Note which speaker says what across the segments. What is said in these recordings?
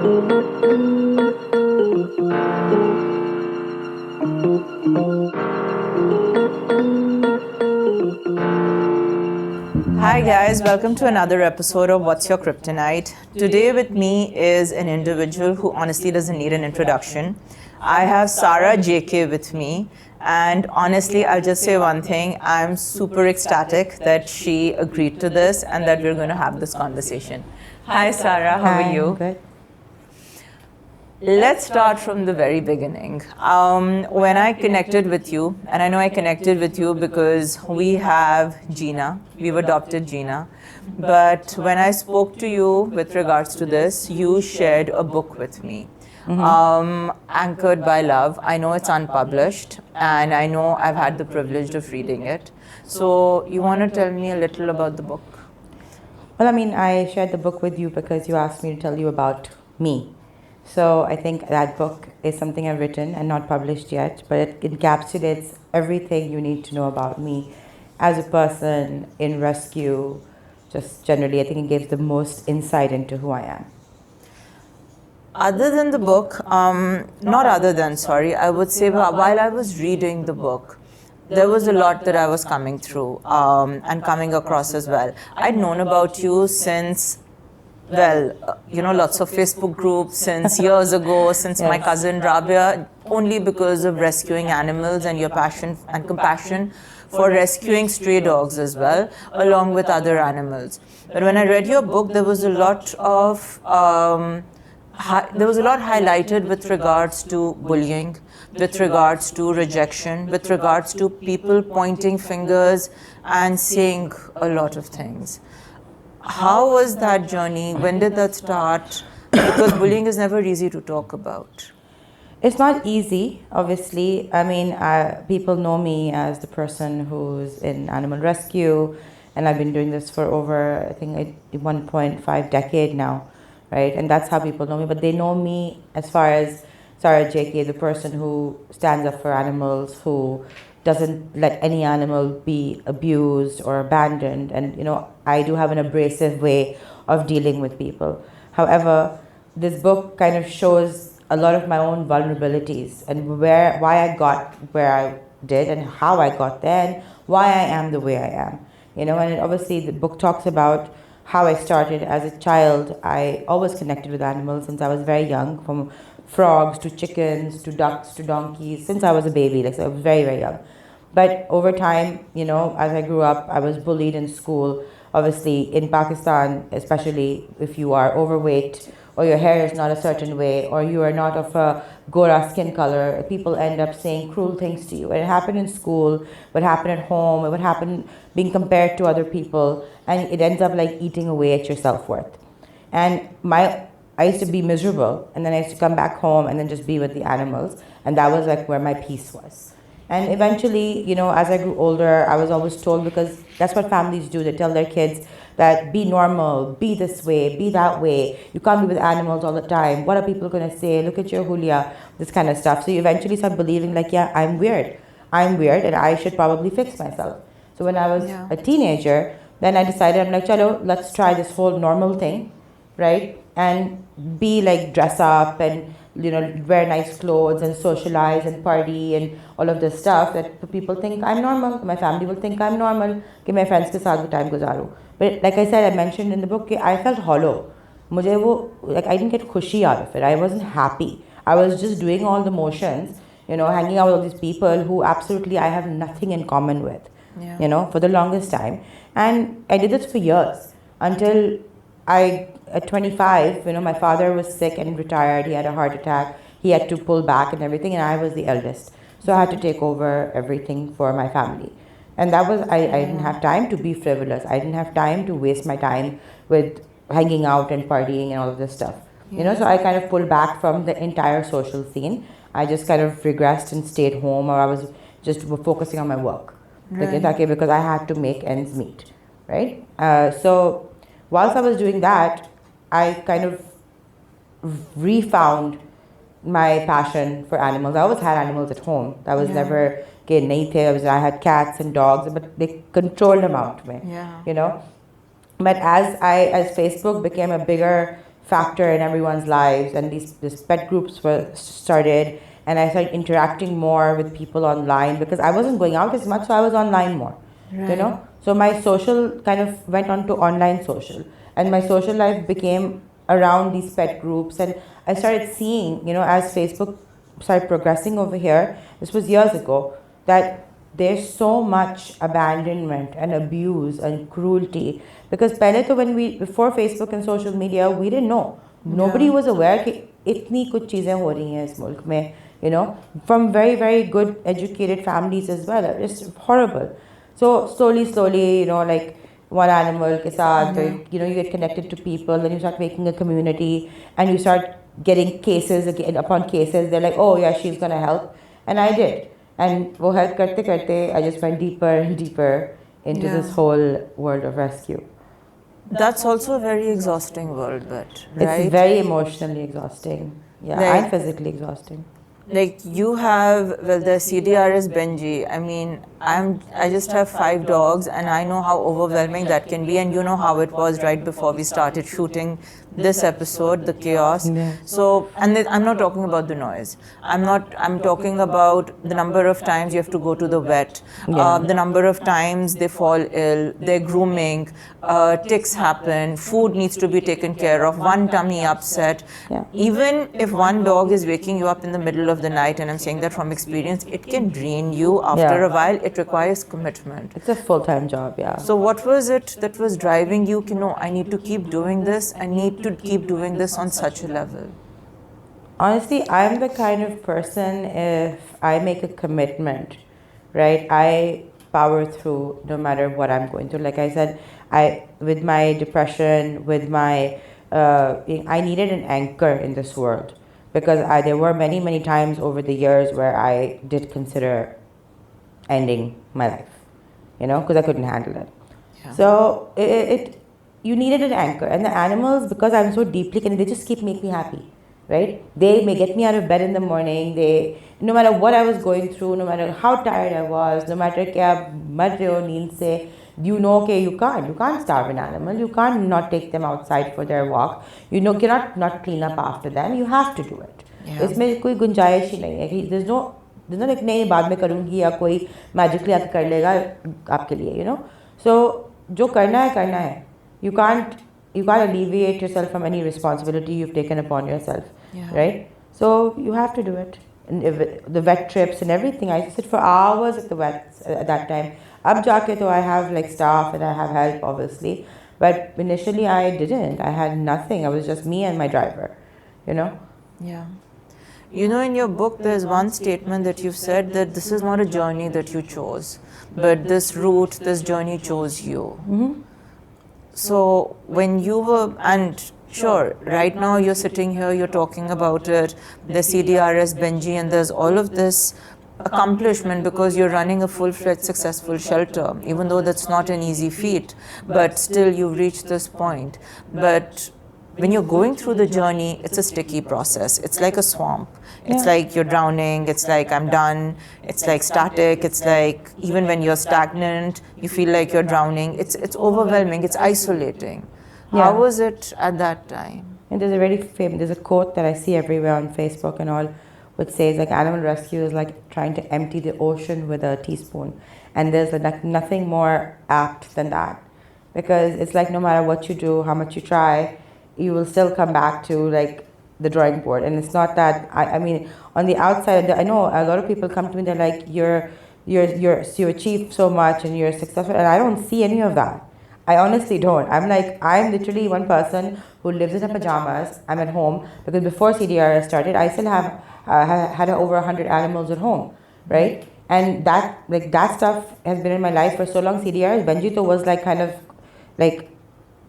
Speaker 1: Hi guys, welcome to another episode of What's Your Kryptonite. Today with me is an individual who honestly doesn't need an introduction. I have Sarah JK with me, and honestly I'll just say one thing, I'm super ecstatic that she agreed to this and that we're going to have this conversation. Hi Sarah, how are you?
Speaker 2: Good.
Speaker 1: Let's start from the very beginning. When I connected with you, and I know I connected with you because we have Gina, we've adopted Gina, but when I spoke to you with regards to this, you shared a book with me, Anchored by Love. I know it's unpublished, and I know I've had the privilege of reading it. So you want to tell me a little about the book?
Speaker 2: Well, I mean, I shared the book with you because you asked me to tell you about me. So I think that book is something I've written and not published yet, but it encapsulates everything you need to know about me as a person in rescue. Just generally, I think it gives the most insight into who I am.
Speaker 1: Other than the book, not other than, sorry, I would say while I was reading the book, there was a lot that I was coming through and coming across as well. I'd known about you since, lots of Facebook groups since years ago, since my cousin Rabia, only because of rescuing animals and your passion and compassion for rescuing stray dogs as well, along with other animals. But when I read your book, there was a lot highlighted with regards to bullying, with regards to rejection, with regards to people pointing fingers and saying a lot of things. How was that journey? When did that start? Because bullying is never easy to talk about.
Speaker 2: It's not easy, obviously. I mean, people know me as the person who's in animal rescue, and I've been doing this for over, I think, 1.5 decade now, right? And that's how people know me. But they know me as far as Sarah JK, the person who stands up for animals, who doesn't let any animal be abused or abandoned. And, I do have an abrasive way of dealing with people. However, this book kind of shows a lot of my own vulnerabilities and why I got where I did and how I got there and why I am the way I am. And obviously the book talks about how I started as a child. I always connected with animals since I was very young, from frogs to chickens to ducks to donkeys, since I was a baby, so I was very, very young. But over time, as I grew up, I was bullied in school. Obviously, in Pakistan, especially if you are overweight or your hair is not a certain way or you are not of a Gora skin color, people end up saying cruel things to you. And it happened in school, it would happen at home, it would happen being compared to other people, and it ends up like eating away at your self-worth. And I used to be miserable, and then I used to come back home and then just be with the animals, and that was like where my peace was. And eventually, as I grew older, I was always told, because that's what families do, they tell their kids that be normal, be this way, be that way, you can't be with animals all the time, what are people going to say, look at your Julia, this kind of stuff. So you eventually start believing like, yeah, I'm weird and I should probably fix myself. So when I was a teenager, then I decided, I'm like, chalo, let's try this whole normal thing, right? And be like, dress up and wear nice clothes and socialize and party and all of this stuff that people think I'm normal. My family will think I'm normal. कि मैं friends के साथ time गुजारूं. But like I said, I mentioned in the book, I felt hollow. I didn't get khushi out of it. I wasn't happy. I was just doing all the motions, hanging out with all these people who absolutely I have nothing in common with, for the longest time. And I did this for years until at 25, my father was sick and retired. He had a heart attack. He had to pull back and everything, and I was the eldest. So I had to take over everything for my family. And that was, I didn't have time to be frivolous. I didn't have time to waste my time with hanging out and partying and all of this stuff. So I kind of pulled back from the entire social scene. I just kind of regressed and stayed home, or I was just focusing on my work. Right. Because I had to make ends meet, right? So whilst I was doing that, I kind of refound my passion for animals. I always had animals at home. That was never I had cats and dogs, but they controlled them out to me. But as Facebook became a bigger factor in everyone's lives, and these pet groups were started, and I started interacting more with people online because I wasn't going out as much, so I was online more. You know, so my social kind of went on to online social, and my social life became around these pet groups, and I started seeing, you know, as Facebook started progressing over here, this was years ago, that there's so much abandonment and abuse and cruelty, because pehle to when we, before Facebook and social media, we didn't know, nobody was aware कि इतनी कुछ चीज़ें हो रही हैं इस मुल्क में, you know, from very very good educated families as well. It's horrible. So slowly, you know, like one animal ke saath, you know, you get connected to people, then you start making a community, and you start getting cases again upon cases. They're like, oh yeah, she's gonna help, and I did. And wo help karte karte, I just went deeper and deeper into this whole world of rescue.
Speaker 1: That's also a very exhausting world, but right?
Speaker 2: It's very emotionally exhausting. Yeah, and physically exhausting.
Speaker 1: Like you have, well, the CDRS Benji. I mean, I just have 5 dogs, and I know how overwhelming that can be. And you know how it was right before we started shooting this episode, the chaos. So, and I'm not talking about the noise. I'm talking about the number of times you have to go to the vet, the number of times they fall ill, their grooming, ticks happen, food needs to be taken care of, one tummy upset. Even if one dog is waking you up in the middle of the night, and I'm saying that from experience, it can drain you after a while. It requires commitment.
Speaker 2: It's a full-time job, yeah.
Speaker 1: So what was it that was driving you? You know, I need to keep doing this. I need to keep doing this on such a level.
Speaker 2: Honestly, I'm the kind of person, if I make a commitment, right, I power through no matter what I'm going through. Like I said, with my depression, with my, I needed an anchor in this world, because there were many times over the years where I did consider ending my life, you know, because I couldn't handle it. So you needed an anchor, and the animals, because I'm so deeply connected, they just keep making me happy, right? They may get me out of bed in the morning. No matter what I was going through, no matter how tired I was, no matter kya mar rahe ho neend se, you know, okay, you can't starve an animal. You can't not take them outside for their walk. You know, cannot not clean up after them. You have to do it. इसमें कोई गुंजाइश ही नहीं है कि there's no like नहीं बाद में करूँगी या कोई magically आके कर लेगा आपके लिए, you know. So जो करना है. You can't alleviate yourself from any responsibility you've taken upon yourself, right? So you have to do it. And the vet trips and everything, I sit for hours at the vets at that time. Ab jaake to I have like staff and I have help, obviously, but initially I didn't. I had nothing. I was just me and my driver, you know.
Speaker 1: Yeah. You know, in your book, there's one statement that you've said that this is not a journey that you chose, but this route, this journey chose you. So when you were, and sure, right now you're sitting here, you're talking about it, the CDRS Benji, and there's all of this accomplishment because you're running a full-fledged successful shelter, even though that's not an easy feat, but still you've reached this point. But when you're going through the journey, it's a sticky process. It's like a swamp. It's like you're drowning. It's like I'm done. It's like static. It's like even when you're stagnant, you feel like you're drowning. It's overwhelming. It's isolating. How was it at that time?
Speaker 2: And there's a quote that I see everywhere on Facebook and all, which says like animal rescue is like trying to empty the ocean with a teaspoon. And there's like nothing more apt than that, because it's like no matter what you do, how much you try, you will still come back to like the drawing board. And it's not that I mean on the outside, I know a lot of people come to me, they're like you achieved so much and you're successful, and I don't see any of that. I honestly don't. I'm literally one person who lives in her pajamas. I'm at home because before CDRS started, I still have had over 100 animals at home, right? And that stuff has been in my life for so long. CDRS Benji was like kind of like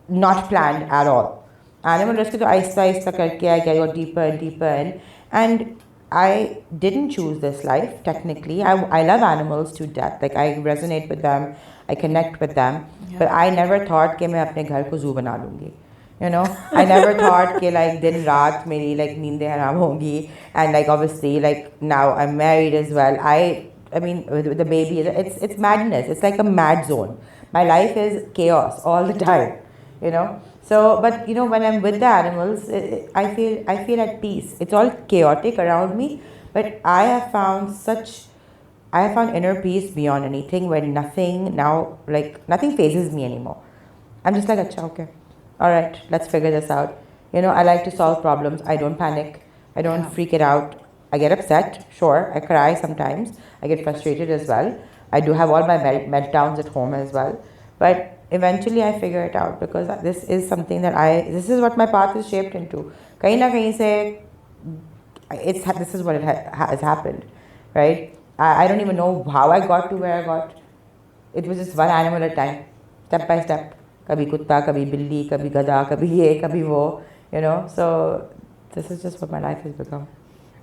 Speaker 2: not planned at all. Animal rescue to aista karke I got deeper and deeper in, and I didn't choose this life technically. I love animals to death. Like I resonate with them, I connect with them, but I never thought कि मैं अपने घर को zoo बना लूँगी. You know, I never thought कि like दिन रात मेरी like नींदें हराम होंगी, and like obviously like now I'm married as well. I mean with the baby, it's madness. It's like a mad zone. My life is chaos all the time, you know. So, but you know, when I'm with the animals, I feel at peace. It's all chaotic around me, but I have found inner peace beyond anything, where nothing phases me anymore. I'm just like, acha, okay, all right, let's figure this out. You know, I like to solve problems. I don't panic. I don't freak it out. I get upset, sure. I cry sometimes. I get frustrated as well. I do have all my meltdowns at home as well. But eventually I figure it out, because this is what my path is shaped into. Kahin na kahin se, this is what has happened, right? I don't even know how I got to where I got. It was just one animal at a time, step by step. Kabhi kutta, kabhi billi, kabhi gada, kabhi ye, kabhi wo, you know. So this is just what my life has become.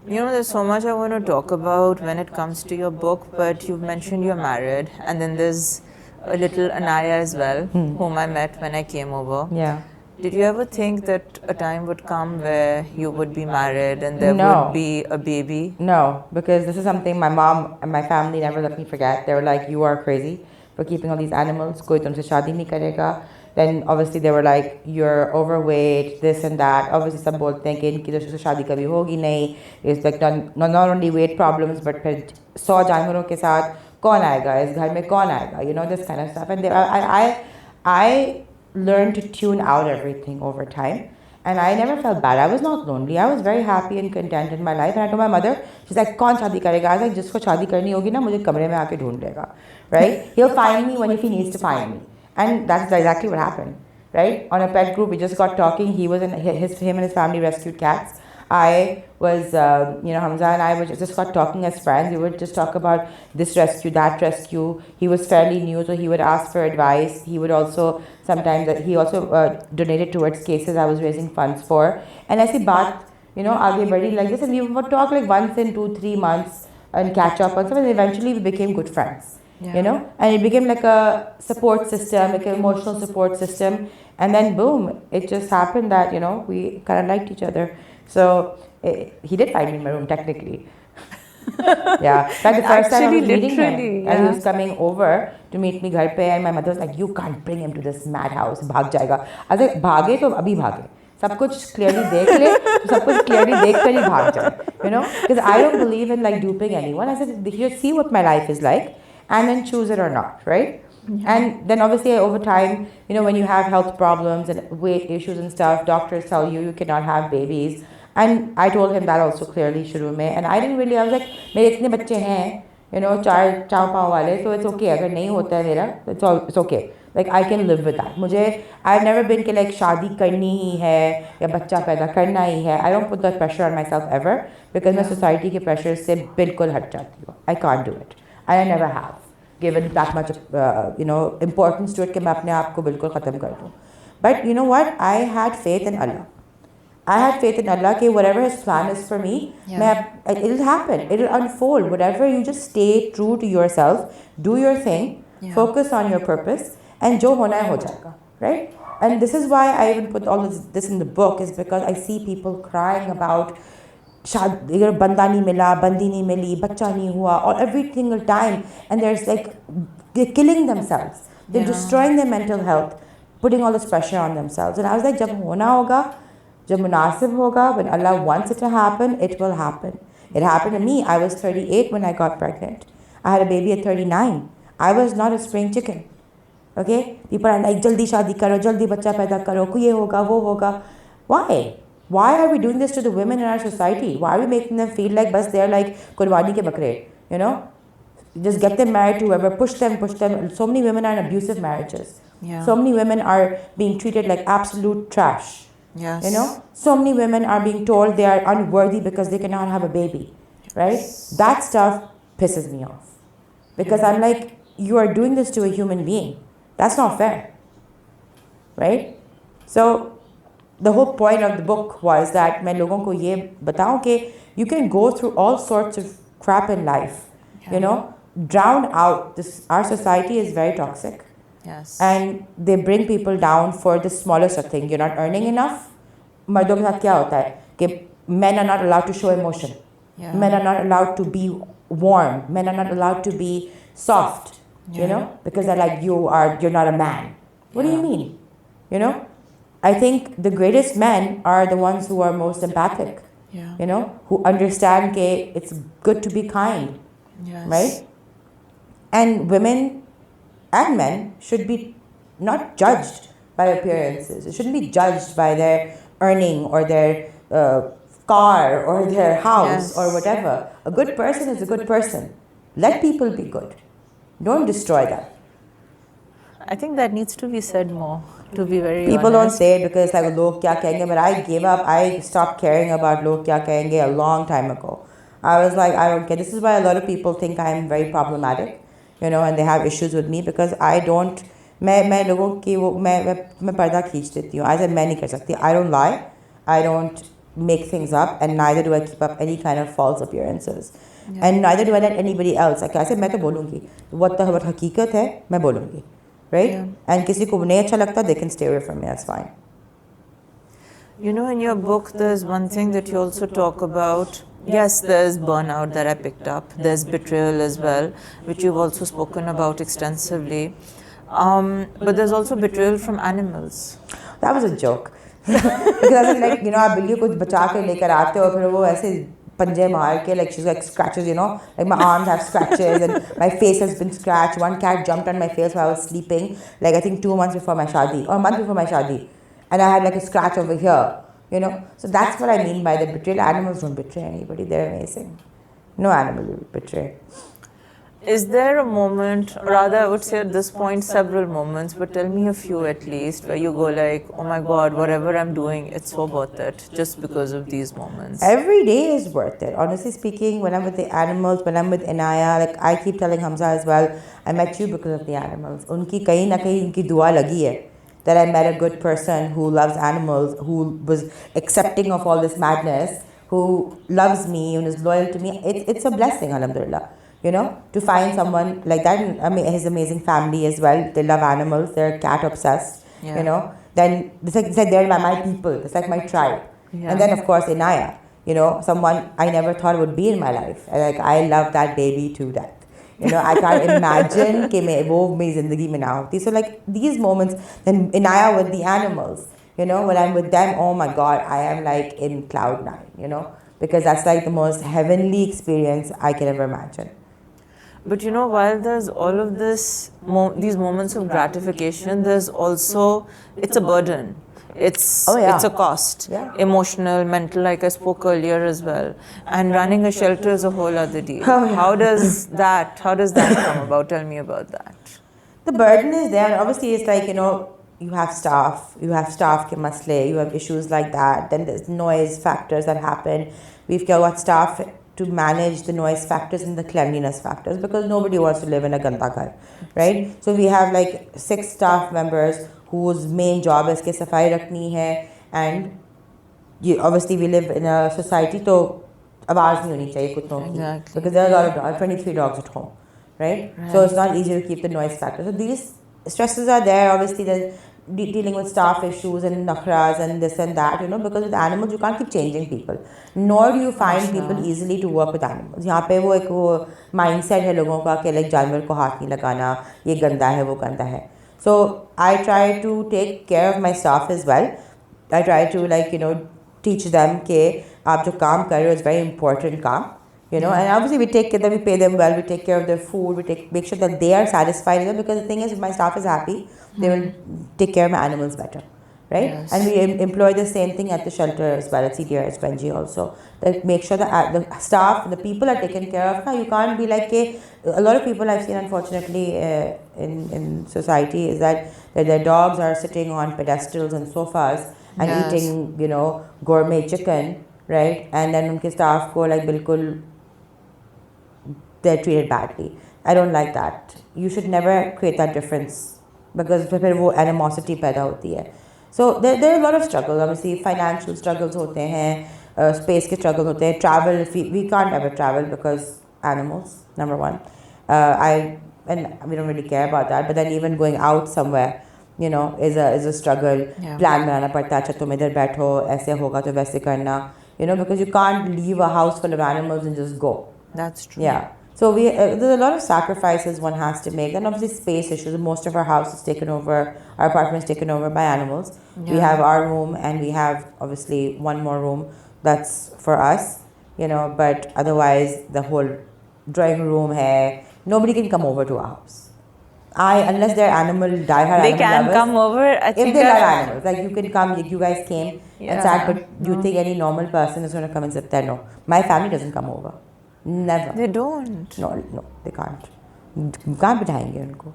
Speaker 1: You know, there's so much I want to talk about when it comes to your book, but you've mentioned you're married, and then there's a little Anaya as well, whom I met when I came over.
Speaker 2: Yeah.
Speaker 1: Did you ever think that a time would come where you would be married and there
Speaker 2: No.
Speaker 1: would be a baby?
Speaker 2: No, because this is something my mom and my family never let me forget. They were like, you are crazy for keeping all these animals. Koi tumse shaadi nahi karega. Then obviously they were like, you're overweight, this and that. Obviously sab bolte hain ki inki to shaadi kabhi hogi nahi. It's like not only weight problems, but फिर 100 जानवरों के साथ कौन आएगा इस घर में कौन आएगा, you know, this kind of stuff. And I learned to tune out everything over time. And I never felt bad. I was not lonely. I was very happy and content in my life. And I told my mother, she's like, कौन शादी करेगा? I was like, जिसको शादी करनी होगी ना, मुझे कमरे में आके ढूंढ लेगा, right? He'll find me when if he needs to find me. And that's exactly what happened, right? On a pet group, we just got talking. Him and his family rescued cats. I was, Hamza and I just got talking as friends. We would just talk about this rescue, that rescue. He was fairly new, so he would ask for advice. He would also donated towards cases I was raising funds for. And I see baat, aage badi like this, and we would talk like once in 2-3 months and catch up on something. And eventually, we became good friends. Yeah. And it became like a support system, like an emotional support system. And then boom, it just happened that, we kind of liked each other. So he did find me in my room, technically. Yeah. In fact, the first time I was meeting him, and he was coming over to meet me ghar pe, and my mother was like, you can't bring him to this madhouse, bhag jayega. I was like, bhage to abhi bhage. सब कुछ clearly देख ले, सब कुछ clearly देख कर ही भाग जाए, because I don't believe in like duping anyone. I said, here, see what my life is like, and then choose it or not, right? Yeah. And then obviously over time, when you have health problems and weight issues and stuff, doctors tell you cannot have babies. And I told him that also clearly, shuru mein. And I was like, मेरे इतने बच्चे हैं, चार पाँव वाले, so it's okay. अगर नहीं होता है मेरा, it's okay. Like I can live with that. I've never been कि like शादी करनी ही है या बच्चा पैदा करना ही है. I don't put that pressure on myself ever, because मैं society के pressure से बिल्कुल हट जाती हूँ. I can't do it. I never have given that much importance to it कि मैं अपने आप को बिल्कुल ख़त्म कर दूँ. But you know what? I had faith in Allah. I had faith in Allah that whatever His plan is for me, it'll happen. It'll unfold. Whatever, you just stay true to yourself, do your thing, focus on your purpose, and jo hona hai ho jayega, right? And this is why I even put all this in the book, is because I see people crying about banda nahi mila, bandi nahi mili, bachcha nahi hua, or every single time, and there's like, they're killing themselves. They're destroying their mental health, putting all this pressure on themselves. And I was like, jab hona hoga, jab munasib hoga, when Allah wants it to happen, it will happen. It happened to me. I was 38 when I got pregnant. I had a baby at 39. I was not a spring chicken. Okay? People are like, jaldi shaadi karo, jaldi bacha paida karo, ye hoga, wo hoga. Why? Why are we doing this to the women in our society? Why are we making them feel like bas they're like Qurbani ke bakre? Just get them married to whoever, push them. So many women are in abusive marriages. Yeah. So many women are being treated like absolute trash. Yes. So many women are being told they are unworthy because they cannot have a baby, right? That stuff pisses me off, because I'm like, you are doing this to a human being. That's not fair, right? So the whole point of the book was that मैं लोगों को ये बताऊं कि you can go through all sorts of crap in life, drown out. Our society is very toxic. Yes. And they bring people down for the smallest of things. You're not earning enough. मर्दों के साथ क्या होता है कि men are not allowed to show emotion. Yeah. Men are not allowed to be warm. Men are not allowed to be soft. Because they're like, you're not a man. What do you mean? I think the greatest men are the ones who are most empathic.
Speaker 1: Yeah.
Speaker 2: You know, who understand that it's good to be kind,
Speaker 1: Yes.
Speaker 2: right? And women and men should be not judged by appearances. It shouldn't be judged by their earning or their car or their house or whatever. A good person is a good person. Let people be good. Don't destroy them.
Speaker 1: I think that needs to be said more, to be very
Speaker 2: People don't
Speaker 1: honest.
Speaker 2: say it because like log kya kahenge, but I gave up. I stopped caring about log kya kahenge a long time ago. I was like, I don't care. This is why a lot of people think I am very problematic, you know, and they have issues with me because I don't. मैं लोगों की वो मैं पर्दा खींच देती हूँ. I said मैं नहीं कर सकती. I don't lie. I don't make things up, and neither do I keep up any kind of false appearances. Yeah. And neither do I let anybody else. Like I said, मैं तो बोलूँगी. What हकीकत है, मैं बोलूँगी. Right? Yeah. And किसी को नहीं अच्छा लगता, they can stay away from me. That's fine.
Speaker 1: You know, in your book, there's one thing that you also talk about. Yes, there's burnout that I picked up. There's betrayal as well, which you've also spoken about extensively. But there's also betrayal from animals.
Speaker 2: That was a joke. Because I was like, you know, आप बिल्ली को बचा के लेकर आते हो, फिर वो ऐसे पंजे मार के, like she's like scratches, you know, like my arms have scratches and my face has been scratched. One cat jumped on my face while I was sleeping, like I think 2 months before my shadi or a month before my shadi, and I had like a scratch over here, you know. So that's what I mean by the betrayal. Animals don't betray anybody. They're amazing. No animal will betray.
Speaker 1: Is there a moment, or rather I would say at this point several moments, but tell me a few at least, where you go like, oh my god, whatever I'm doing, it's so worth it, just because of these moments?
Speaker 2: Every day is worth it. Honestly speaking, when I'm with the animals, when I'm with Inaya, like I keep telling Hamza as well, I met you because of the animals. Unki kahin na kahin unki dua lagi hai. That I met a good person who loves animals, who was accepting of all this madness, who loves me and is loyal to me. It's a blessing, alhamdulillah. You know, to find someone like that. I mean, his amazing family as well. They love animals. They're cat obsessed. Yeah. You know, then it's like they're my people. It's like my tribe. Yeah. And then of course Inaya. You know, someone I never thought would be in my life. And like I love that baby to death. You know, I can't imagine कि मैं वो मेरी ज़िंदगी में ना होती. So like these moments, then Inaya with the animals. You know, when I'm with them, oh my God, I am like in cloud 9. You know, because that's like the most heavenly experience I can ever imagine.
Speaker 1: But you know, while there's all of this, these moments of gratification, there's also, it's a burden. It's a cost, emotional, mental, like I spoke earlier as well. And running a shelter is a whole other deal. How does that come about? Tell me about that.
Speaker 2: The burden is there. Obviously, it's like, you know, you have staff ke masle, you have issues like that. Then there's noise factors that happen. We've got staff to manage the noise factors and the cleanliness factors because nobody wants to live in a ganda ghar, right? So we have like 6 staff members whose main job is ke safai rakhni hai, and obviously we live in a society so awaaz nahi honi chahiye kutton ki, because there are a lot of dogs, 23 dogs at home, right? So it's not easy to keep the noise factor. So these stresses are there. Obviously there's dealing with staff issues and nakhras and this and that, you know, because with animals you can't keep changing people, nor do you find people easily to work with animals. यहाँ पे वो एक वो mindset है लोगों का कि like जानवर को हाथ नहीं लगाना, ये गंदा है, वो गंदा है. So I try to take care of my staff as well. I try to like, you know, teach them कि आप जो काम कर रहे हो is very important काम. You know, and obviously we take care of them, we pay them well, we take care of their food, make sure that they are satisfied, because the thing is, if my staff is happy, they will take care of my animals better, right? Yes. And we employ the same thing at the shelter as well, at CDRS Benji also. Like make sure that the staff, the people are taken care of. Now you can't be like, a lot of people I've seen unfortunately in society is that their dogs are sitting on pedestals and sofas and eating, you know, gourmet chicken, right? And then unke staff ko like bilkul they're treated badly. I don't like that. You should never create that difference because फिर वो animosity पैदा होती है. So there are a lot of struggles. Obviously, financial struggles होते हैं, space के struggles होते हैं. Travel, we can't ever travel because animals, number one. And we don't really care about that. But then even going out somewhere, you know, is a struggle. Plan बनाना पड़ता है. अच्छा तुम इधर बैठो, ऐसे होगा तो वैसे करना. You know, because you can't leave a house full of animals and just go.
Speaker 1: That's true.
Speaker 2: Yeah. So there's a lot of sacrifices one has to make, and obviously space issues. Most of our house is taken over, our apartment is taken over by animals. We have our room, and we have obviously one more room that's for us, you know, but otherwise the whole drawing room hai, nobody can come over to our house. Unless they're diehard
Speaker 1: They
Speaker 2: animal
Speaker 1: can
Speaker 2: lovers.
Speaker 1: come over. I
Speaker 2: If
Speaker 1: think
Speaker 2: they love
Speaker 1: I've-
Speaker 2: animals, like you can come, you guys came and sat, but you think any normal person is going to come and sit there? No. My family doesn't come over. Never.
Speaker 1: They don't.
Speaker 2: No, they can't. कहाँ बिठाएंगे उनको?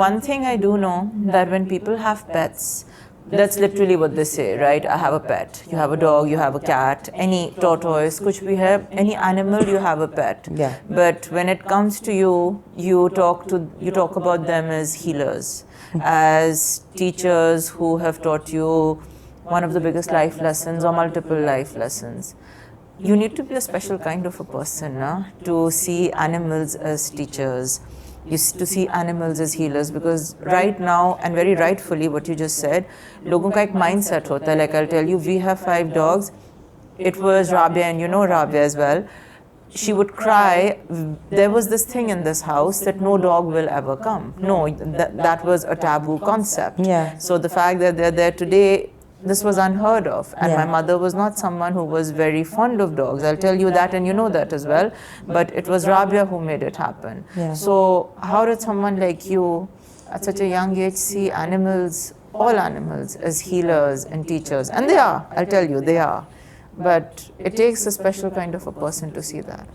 Speaker 1: One thing I do know that when people have pets, that's literally what they say, right? I have a pet. You have a dog, you have a cat, any tortoise, kuch bhi hai, any animal, you have a pet.
Speaker 2: Yeah.
Speaker 1: But when it comes to you, you talk about them as healers, as teachers who have taught you one of the biggest life lessons or multiple life lessons. You need to be a special kind of a person to see animals as teachers, to see animals as healers, because right now, and very rightfully what you just said, लोगों का एक mindset होता है. Like I'll tell you, we have 5 dogs. It was Rabia, and you know Rabia as well. She would cry. There was this thing in this house that no dog will ever come. No, that was a taboo concept.
Speaker 2: Yeah.
Speaker 1: So the fact that they're there today, this was unheard of. And my mother was not someone who was very fond of dogs. I'll tell you that, and you know that as well. But it was Rabia who made it happen.
Speaker 2: Yeah.
Speaker 1: So how did someone like you, at such a young age, see animals, all animals, as healers and teachers? And they are, I'll tell you, they are. But it takes a special kind of a person to see that.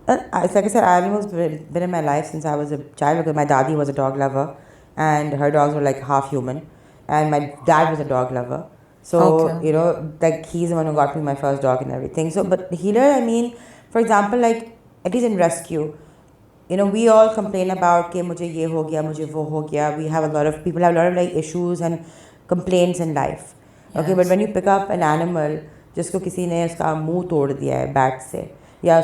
Speaker 2: It's like I said, animals have been in my life since I was a child, because my daddy was a dog lover, and her dogs were like half human, and my dad was a dog lover. So, you know, like he's the one who got me my first dog and everything. So, but healer, I mean, for example, like at least in rescue, you know, we all complain about कि मुझे ये हो गया, मुझे वो हो गया. We have a lot of people have a lot of like issues and complaints in life. Okay, but when you pick up an animal, जिसको किसी ने उसका मुंह तोड़ दिया है बैट से, या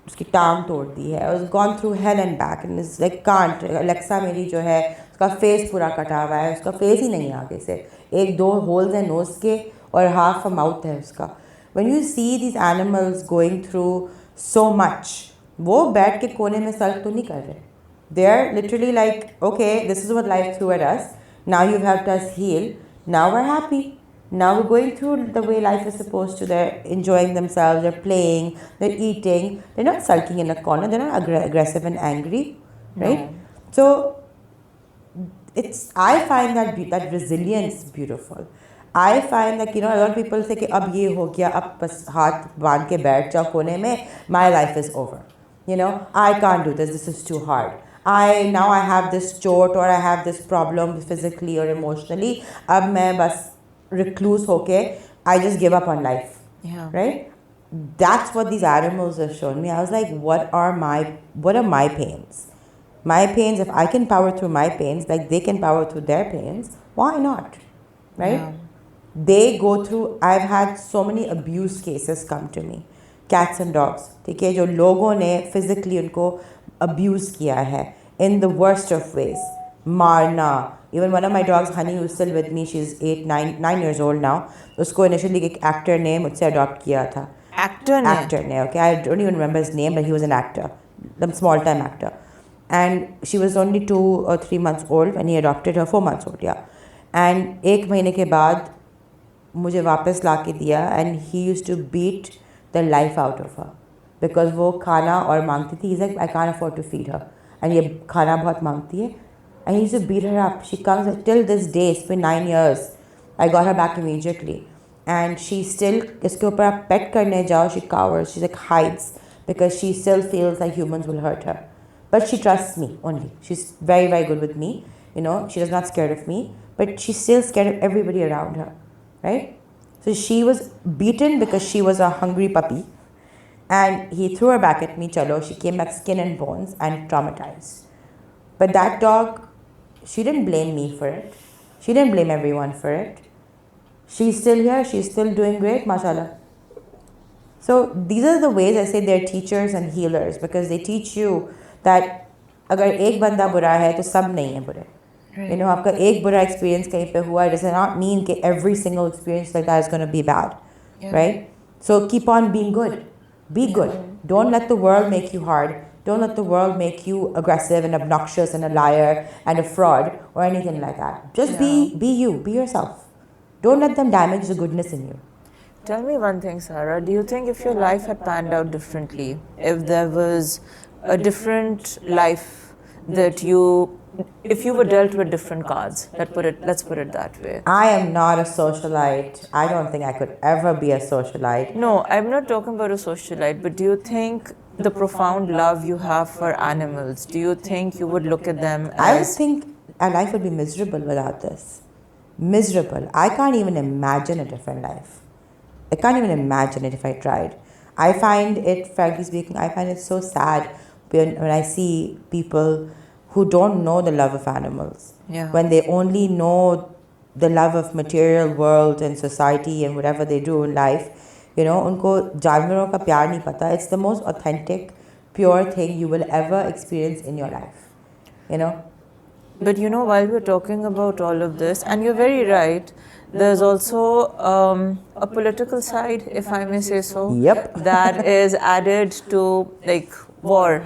Speaker 2: उसकी टांग तोड़ दी है, has gone through hell and back and is like can't. Alexa मेरी जो है, उसका फेस पूरा कटा हुआ है, उसका फेस ही नहीं आगे से, 1-2 होल्स हैं नोज के और हाफ अ माउथ है उसका. When you see these animals going through so much, वो बैठ के कोने में सल्ट तो नहीं कर रहे. They are literally like, okay, this is what life threw at us. Now you've helped us heal. Now we're happy. Now we're going through the way life is supposed to. They're enjoying themselves. They're playing. They're eating. They're not sulking in a corner. They're not aggressive and angry, right? No. So I find that resilience beautiful. I find that, you know, a lot of people say कि अब ये हो गया, अब बस हाथ बांध के बैठ जाओ कोने में, my life is over. You know, I can't do this. This is too hard. Now I have this chort or I have this problem physically or emotionally. अब मैं बस recluse होके, I just give up on life.
Speaker 1: Yeah.
Speaker 2: Right? That's what these animals have shown me. I was like, what are my pains? My pains, if I can power through my pains, like they can power through their pains, why not? Right?
Speaker 1: Yeah.
Speaker 2: They go through, I've had so many abuse cases come to me. Cats and dogs. ठीक है, जो लोगों ने physically उनको abuse किया है in the worst of ways. मारना. Even one of my dogs, Honey, who's still with me, she's 9 years old now. उसको initially एक actor ने मुझसे adopt किया था.
Speaker 1: Actor
Speaker 2: ने, okay. I don't even remember his name, but he was an actor. The small time actor. And she was only 2 or 3 months old when he adopted her, 4 months old, yeah. And 1 महीने के बाद मुझे वापस ला के दिया, and he used to beat the life out of her because वो खाना और मांगती थी. He's like, I can't afford to feed her, and ये खाना बहुत मांगती है, and he used to beat her up. She comes till this day. It's been 9 years. I got her back immediately, and she still इसके ऊपर आप pet करने जाओ, she cowers. She like hides because she still feels like humans will hurt her, but she trusts me only. She's very, very good with me. You know, she is not scared of me, but she's still scared of everybody around her. Right? So she was beaten because she was a hungry puppy, and he threw her back at me. Chalo, she came back skin and bones and traumatized. But that dog, she didn't blame me for it. She didn't blame everyone for it. She's still here. She's still doing great, mashallah. So these are the ways I say they're teachers and healers, because they teach you that अगर एक बंदा बुरा है तो सब नहीं है बुरे. You know, आपका एक बुरा experience कहीं पे हुआ, it does not mean that every single experience like that is going to be bad, right? So keep on being good. Be good. Don't let the world make you hard. Don't let the world make you aggressive and obnoxious and a liar and a fraud or anything like that. Just be you, be yourself. Don't let them damage the goodness in you.
Speaker 1: Tell me one thing, Sarah. Do you think if your life had panned out differently, if there was a different life that if you were dealt with different cards, let's put it that way.
Speaker 2: I am not a socialite. I don't think I could ever be a socialite.
Speaker 1: No, I'm not talking about a socialite, but do you think the profound love you have for animals, do you think you would look at them as...
Speaker 2: I would think our life would be miserable without this. Miserable. I can't even imagine a different life. I can't even imagine it if I tried. I find it, frankly speaking, I find it so sad when I see people who don't know the love of animals.
Speaker 1: Yeah.
Speaker 2: When they only know the love of material world and society and whatever they do in life, unko जानवरों का प्यार नहीं पता. It's the most authentic, pure thing you will ever experience in your life.
Speaker 1: But while we're talking about all of this, and you're very right, there's also a political side, if I may say so.
Speaker 2: Yep.
Speaker 1: That is added to war.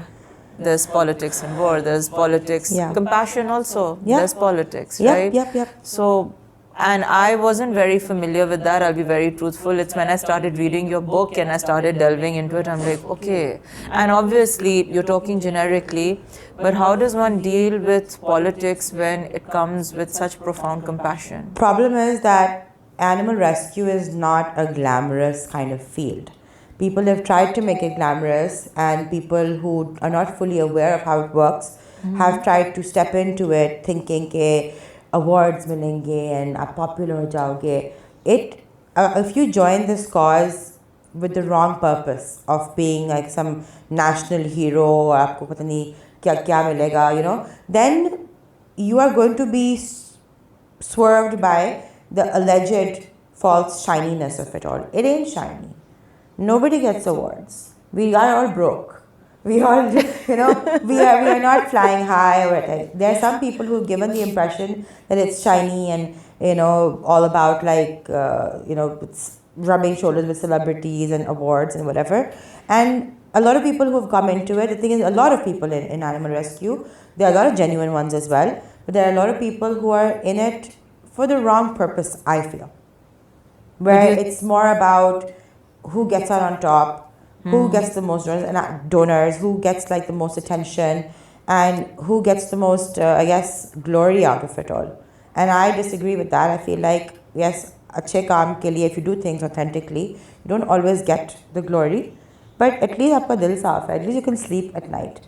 Speaker 1: There's politics in war. There's politics.
Speaker 2: Yeah.
Speaker 1: Compassion also.
Speaker 2: Yeah.
Speaker 1: There's politics,
Speaker 2: Yep,
Speaker 1: right?
Speaker 2: Yep.
Speaker 1: So, and I wasn't very familiar with that. I'll be very truthful. It's when I started reading your book and I started delving into it, I'm like, okay. And obviously, you're talking generically, but how does one deal with politics when it comes with such profound compassion?
Speaker 2: Problem is that animal rescue is not a glamorous kind of field. People have tried to make it glamorous, and people who are not fully aware of how it works have tried to step into it thinking ke awards milenge and aap popular ho jaoge. If you join this cause with the wrong purpose of being like some national hero or aapko pata nahi kya milega, then you are going to be swerved by the alleged false shininess of it all. It ain't shiny. Nobody gets awards. We are all broke. We all, we are not flying high or anything. There are some people who've given the impression that it's shiny and, all about it's rubbing shoulders with celebrities and awards and whatever. And a lot of people who've come into it, the thing is, a lot of people in animal rescue, there are a lot of genuine ones as well, but there are a lot of people who are in it for the wrong purpose, I feel. Where it's more about who gets out on top, who gets the most donors, who gets the most attention, and who gets the most, glory out of it all. And I disagree with that. I feel like, yes, अच्छे काम के लिए, if you do things authentically, you don't always get the glory, but at least आपका दिल साफ है. At least you can sleep at night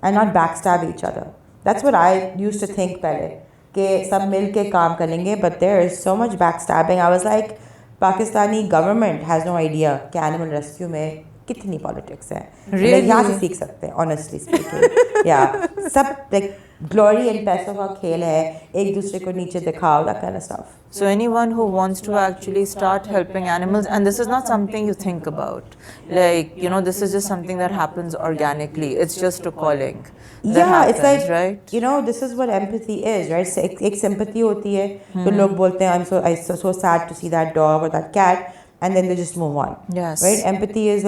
Speaker 2: and not backstab each other. That's what I used to think पहले, कि सब मिल के काम करेंगे, but there is so much backstabbing. I was like, Pakistani government has no idea कि animal rescue में कितनी politics है.
Speaker 1: Really?
Speaker 2: यहाँ से सीख सकते हैं, honestly speaking. Yeah, सब glory and पैसों का खेल है, एक दूसरे को नीचे दिखाओ, that kind of stuff.
Speaker 1: So anyone who wants to actually start helping animals, and this is not something you think about, this is just something that happens organically. It's just a calling.
Speaker 2: Yeah,
Speaker 1: happens,
Speaker 2: it's
Speaker 1: right?
Speaker 2: This is what empathy is, right? एक sympathy होती है, तो लोग बोलते हैं, I'm so sad to see that dog or that cat, and then they just move on.
Speaker 1: Yes.
Speaker 2: Right? Empathy is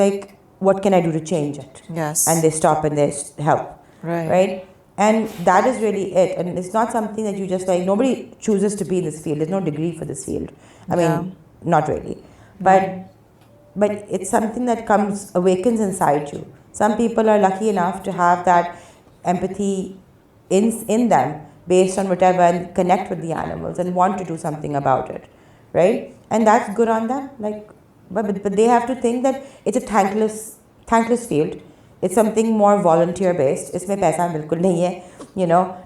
Speaker 2: what can I do to change it?
Speaker 1: Yes.
Speaker 2: And they stop and they help.
Speaker 1: Right.
Speaker 2: Right? And that is really it. And it's not something that you just nobody chooses to be in this field. There's no degree for this field. I mean, not really. But it's something that awakens inside you. Some people are lucky enough to have that empathy in them based on whatever and connect with the animals and want to do something about it. Right? And that's good on them. But they have to think that it's a thankless field. It's something more volunteer based. इसमें पैसा बिल्कुल नहीं है.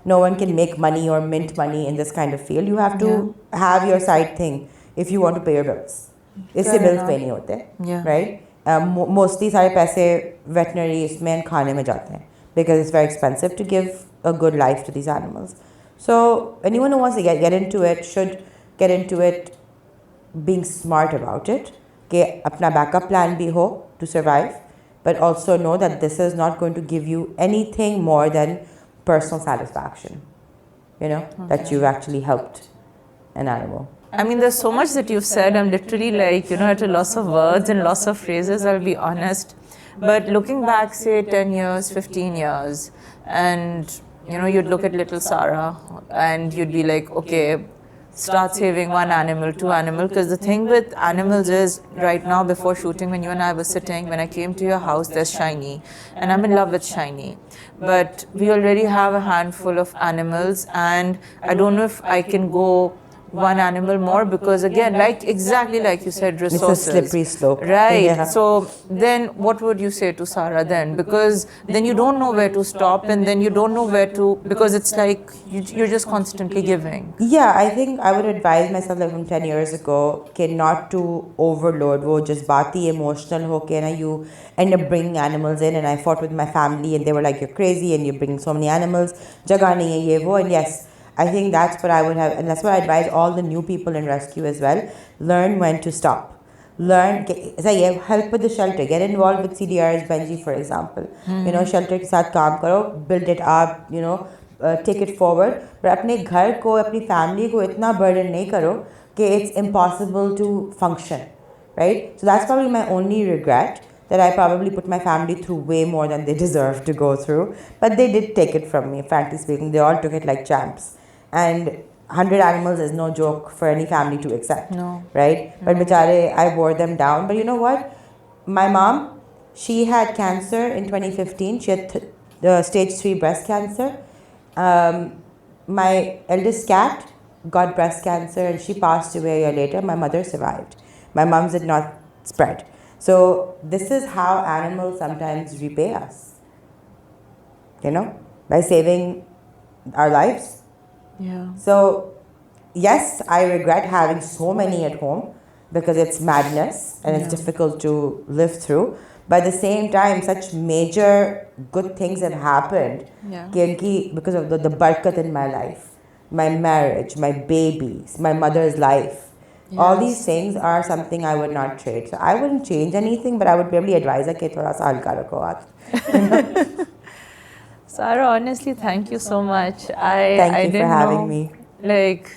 Speaker 2: No one can make money or mint money in this kind of field. You have to have your side thing if you want to pay your bills. इससे bills pay नहीं होते. Right? Mostly सारे पैसे veterinary इसमें खाने में जाते हैं because it's very expensive to give a good life to these animals. So anyone who wants to get into it should get into it being smart about it. कि अपना backup plan भी हो to survive. But also know that this is not going to give you anything more than personal satisfaction. That you've actually helped an animal.
Speaker 1: I mean, there's so much that you've said. I'm literally at a loss of words and loss of phrases, I'll be honest. But looking back, say 10 years, 15 years, and you'd look at little Sarah and you'd be like, okay, start saving one animal, two animal. Because the thing with animals is, right now before shooting, when you and I were sitting, when I came to your house, there's Shiny, and I'm in love with Shiny. But we already have a handful of animals, and I don't know if I can go one animal more, because again, exactly like you said,
Speaker 2: It's a
Speaker 1: resources.
Speaker 2: slippery slope.
Speaker 1: Right.
Speaker 2: Yeah.
Speaker 1: So then what would you say to Sarah then? Because then you don't know where to stop, and then you don't know where to, because it's like you're just constantly giving.
Speaker 2: Yeah, I think I would advise myself like from 10 years ago not to overload wo just baati emotional ho ke na you end up bringing animals in. And I fought with my family and they were like, you're crazy and you're bringing so many animals, jagah nahi hai ye wo. And yes, I think that's what I would have, and that's what I advise all the new people in rescue as well. Learn when to stop. Learn, help with the shelter. Get involved with CDRS Benji, for example. Shelter के साथ काम करो, build it up, take it forward. पर अपने घर को, अपनी family को इतना burden नहीं करो कि it's impossible to function, right? So that's probably my only regret, that I probably put my family through way more than they deserve to go through. But they did take it from me, frankly speaking. They all took it like champs. And 100 animals is no joke for any family to accept, right? But bichare, I wore them down. But you know what? My mom, she had cancer in 2015. She had stage 3 breast cancer. My eldest cat got breast cancer and she passed away a year later. My mother survived. My mom's did not spread. So this is how animals sometimes repay us, by saving our lives.
Speaker 1: Yeah.
Speaker 2: So yes, I regret having so many at home because it's madness and it's difficult to live through. But at the same time, such major good things have happened because of the barakat in my life, my marriage, my babies, my mother's life. Yes. All these things are something I would not trade. So I wouldn't change anything, but I would probably advise her कि थोड़ा सा हल्का रखो हाथ.
Speaker 1: Sarah, honestly, thank you so much.
Speaker 2: Thank you for having me.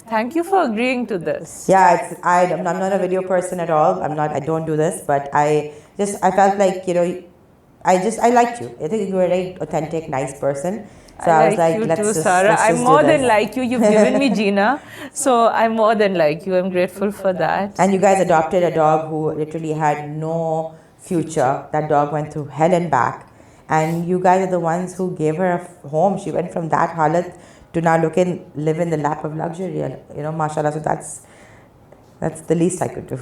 Speaker 1: Thank you for agreeing to this.
Speaker 2: Yeah, I'm not a video person at all. I don't do this, but I felt like, I liked you. I think you were a very authentic, nice person. So I was like,
Speaker 1: you
Speaker 2: let's
Speaker 1: too,
Speaker 2: just,
Speaker 1: Sarah.
Speaker 2: let's
Speaker 1: I'm
Speaker 2: just
Speaker 1: more
Speaker 2: do
Speaker 1: than
Speaker 2: this.
Speaker 1: like you. You've given me Gina. So I'm more than like you. I'm grateful for that.
Speaker 2: And you guys adopted a dog who literally had no future. That dog went through hell and back. And you guys are the ones who gave her a home. She went from that halat to now live in the lap of luxury. Mashallah. So that's the least I could do.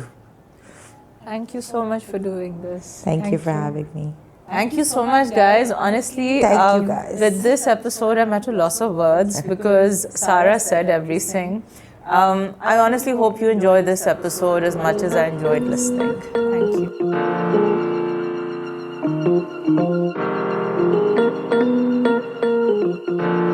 Speaker 1: Thank you so much for doing this.
Speaker 2: Thank you for having me.
Speaker 1: Thank you so much, guys. Honestly,
Speaker 2: thank you guys.
Speaker 1: With this episode, I'm at a loss of words because Sarah said everything. I honestly hope you enjoyed this episode as much as I enjoyed listening. Thank you.